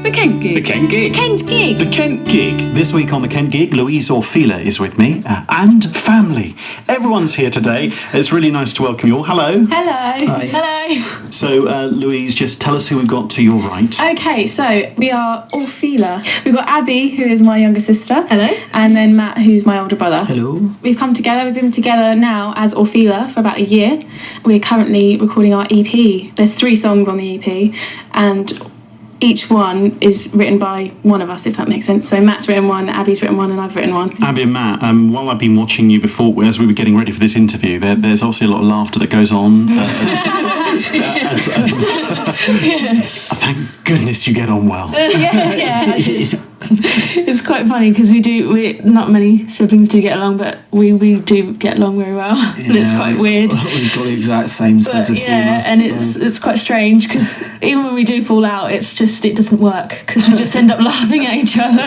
The Kent Gig. The Kent Gig. The Kent Gig. The Kent Gig. This week on The Kent Gig, Louise Orfila is with me, and family. Everyone's here today. It's really nice to welcome you all. Hello. Hello. Hi. Hello. So, Louise, just tell us who we've got to your right. Okay, so we are Orfila. We've got Abby, who is my younger sister. Hello. And then Matt, who's my older brother. Hello. We've come together. We've been together now as Orfila for about a year. We're currently recording our EP. There's 3 songs on the EP, and each one is written by one of us, if that makes sense. So Matt's written one, Abby's written one, and I've written one. Abby and Matt, while I've been watching you before, as we were getting ready for this interview, there's obviously a lot of laughter that goes on. Thank goodness you get on well. Yeah. It's quite funny because we not many siblings do get along, but we do get along very well. And it's quite weird. We've got the exact same sense of humour. And it's quite strange because even when we do fall out, it doesn't work because we just end up laughing at each other.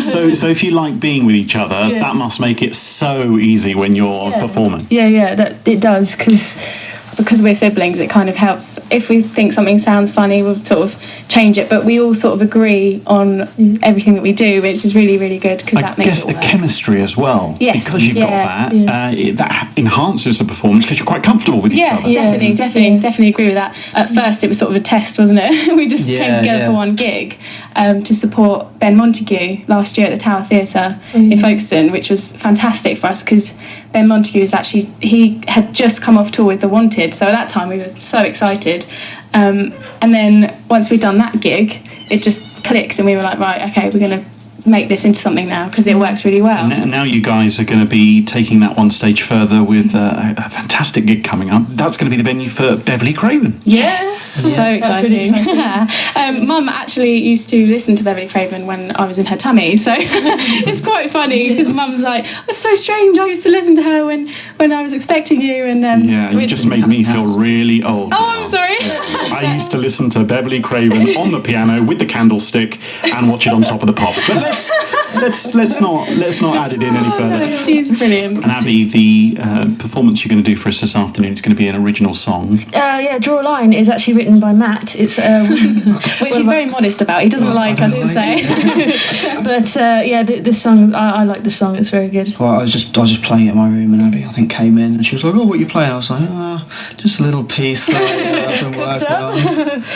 So if you like being with each other, that must make it so easy when you're performing. Yeah, that it does, because we're siblings, it kind of helps. If we think something sounds funny, we'll sort of change it, but we all sort of agree on everything that we do, which is really, really good because that makes it I guess the work. chemistry as well. Yes, because you've got that, that enhances the performance because you're quite comfortable with each other. Definitely agree with that. At first, it was sort of a test, wasn't it? We just came together for one gig to support Ben Montague last year at the Tower Theatre in Folkestone, which was fantastic for us because Ben Montague he had just come off tour with The Wanted, so at that time we were so excited. And then once we'd done that gig, it just clicked and we were like, right, okay, we're going to make this into something now because it works really well. And now you guys are going to be taking that one stage further with a fantastic gig coming up. That's going to be the venue for Beverly Craven. Yes. So exciting. Really exciting. Mum actually used to listen to Beverly Craven when I was in her tummy, so it's quite funny because Mum's like, that's so strange, I used to listen to her when I was expecting you. And you just made me feel really old. Oh, I'm sorry. I used to listen to Beverly Craven on the piano with the candlestick and watch it on Top of the Pops. But let's not add it in any further. She's brilliant. And Abby, the performance you're going to do for us this afternoon is going to be an original song. Draw a Line is actually written by Matt. It's which he's very modest about. He doesn't like us to say. But this song, I like the song. It's very good. Well, I was just playing it in my room, and Abby, I think, came in and she was like, "Oh, what are you playing?" I was like, just a little piece that I've been working on.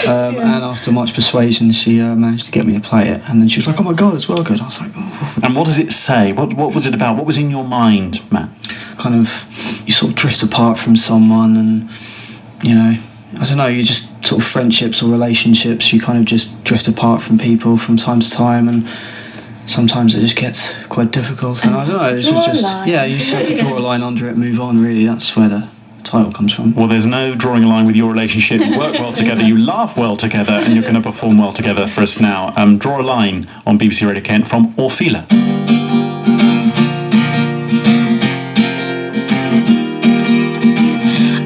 And after much persuasion, she managed to get me to play it. And then she was like, "Oh my God, it's well good." I was like, "Oh." And what does it say? What was it about? What was in your mind, Matt? Kind of, you sort of drift apart from someone, and I don't know, you just sort of friendships or relationships, you kind of just drift apart from people from time to time, and sometimes it just gets quite difficult. And I don't know, it's just you just have to draw a line under it, move on. Really, that's where the title comes from. Well, there's no drawing a line with your relationship. You work well together, you laugh well together, and you're going to perform well together for us now. Draw a Line on BBC Radio Kent from Orfila.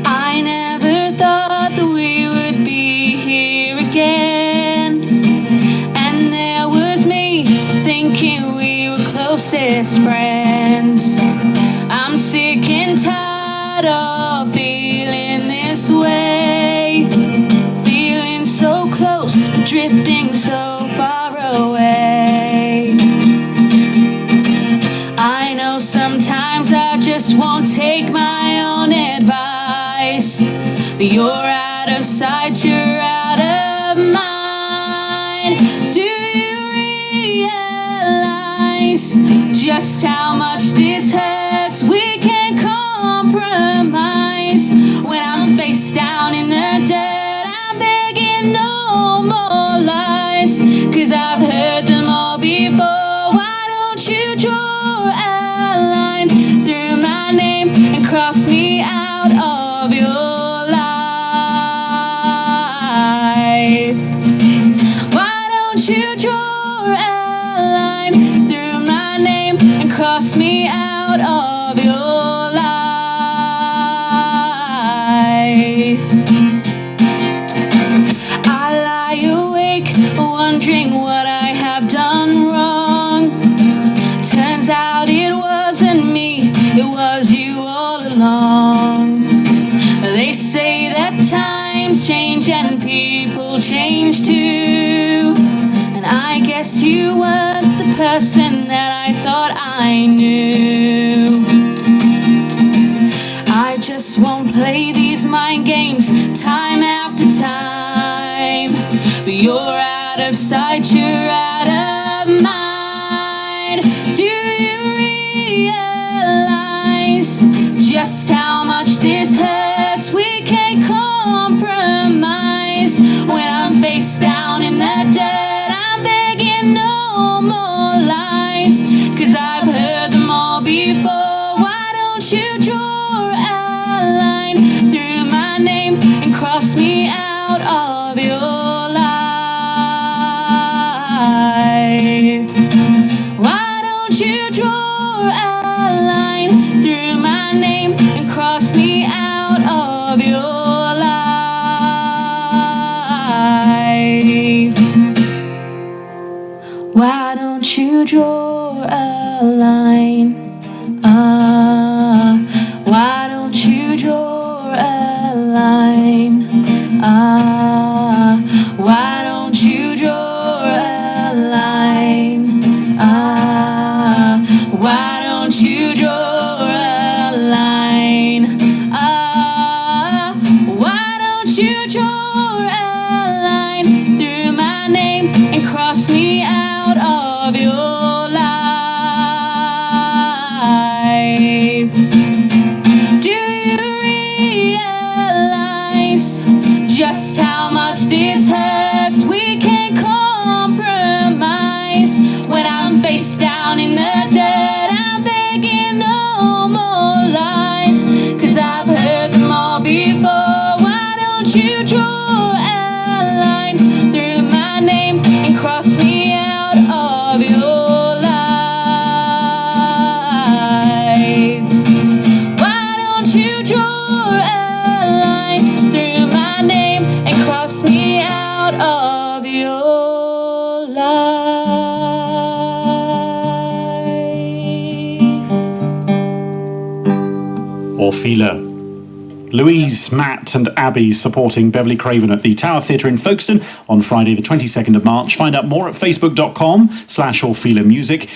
I never thought that we would be here again, and there was me thinking we were closest friends. I'm sick and tired of feeling this way, feeling so close but drifting so far away. I know sometimes I just won't take my own advice, but you're out of sight, you're out of mind. Do you realize just how much this hurts? We can't compromise. When I'm face down in the dirt, I'm begging no more lies, 'cause I've heard them all before. Why don't you draw a line through my name and cross me out of your life? Why don't you draw a line through my name and cross me out of your life? I lie awake wondering what I have done wrong. Turns out it wasn't me, it was you all along. They say that times change and people change too. person that I thought I knew. I just won't play these mind games time after time. But you're out of sight, you're out of mind. Do you realize just how much this hurts? We can't compromise. When I'm face down in the dirt, I'm begging no more lies. 'Cause I've heard them all before. Why don't you draw a line through my name and cross me out of your life? Why don't you draw a line through my name and cross me out of your life? Why don't you draw a line? Why don't you draw a line? Why don't you draw a line? Why don't you draw a line? Why don't you draw a line through my name and cross me out of your life? Do you realize just how much this hurts? We can't compromise. When I'm face down in the dirt, I'm begging no more lies. 'Cause I've heard them all before. Why don't you draw a line through my name and cross me out of your life? Why don't you draw a line through my name and cross me out of your life? Orfila. Louise, Matt and Abby supporting Beverly Craven at the Tower Theatre in Folkestone on Friday the 22nd of March. Find out more at facebook.com/Orfila Music.